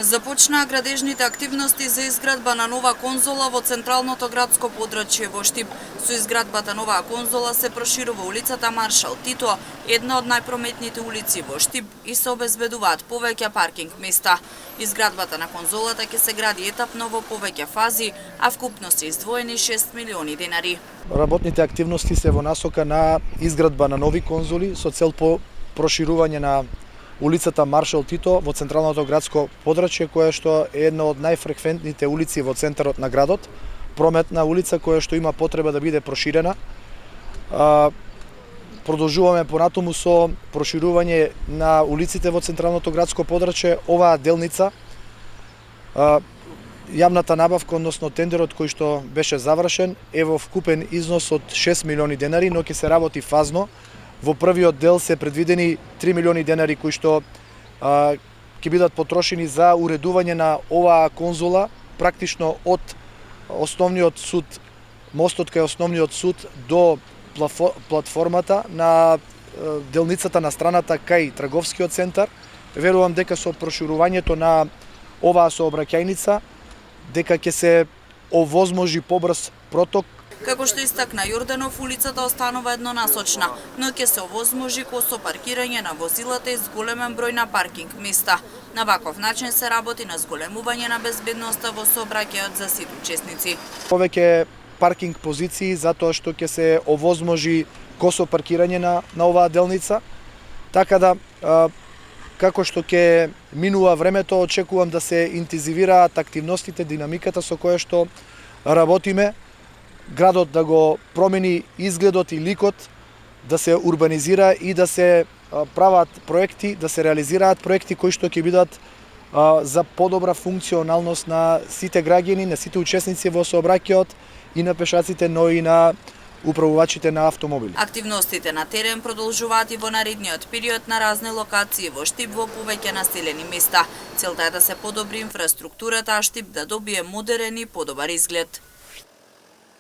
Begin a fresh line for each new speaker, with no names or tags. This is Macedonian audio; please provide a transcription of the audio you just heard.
Започнаа градежните активности за изградба на нова конзола во централното градско подрачје во Штип. Со изградбата на оваа конзола се проширува улицата Маршал Тито, една од најпрометните улици во Штип, и се обезбедуваат повеќе паркинг места. Изградбата на конзолата ќе се гради етапно во повеќе фази, а вкупно се издвоени 6 милиони денари.
Работните активности се во насока на изградба на нови конзоли со цел по проширување на улицата Маршал Тито во централното градско подрачје, која што е една од најфреквентните улици во центарот на градот, прометна улица која што има потреба да биде проширена. Продолжуваме понатаму со проширување на улиците во централното градско подрачје. Оваа делница, јавната набавка, односно тендерот кој што беше завршен, е во вкупен износ од 6 милиони денари, но ќе се работи фазно. Во првиот дел се предвидени 3 милиони денари кои што ќе бидат потрошени за уредување на оваа конзола, практично од основниот суд, мостот кај основниот суд до платформата на делницата на страната кај трговскиот центар. Верувам дека со проширувањето на оваа сообраќајница дека ќе се овозможи побрз проток.
Како што истакна Јорданов, улицата останува еднонасочна, но ќе се овозможи косо паркирање на возилата и зголемен број на паркинг места. На ваков начин се работи на зголемување на безбедноста во сообраќајот за сите учесници.
Повеќе паркинг позиции затоа што ќе се овозможи косо паркирање на оваа делница, така да како што ќе минува времето, очекувам да се интензивираат активностите, динамиката со која што работиме, градот да го промени изгледот и ликот, да се урбанизира и да се прават проекти, да се реализираат проекти кои што ќе бидат за подобра функционалност на сите граѓани, на сите учесници во сообраќајот и на пешаците, но и на управувачите на автомобили.
Активностите на терен продолжуваат и во наредниот период на разни локации во Штип во повеќе населени места. Целта е да се подобри инфраструктурата, а Штип да добие модерен и подобар изглед.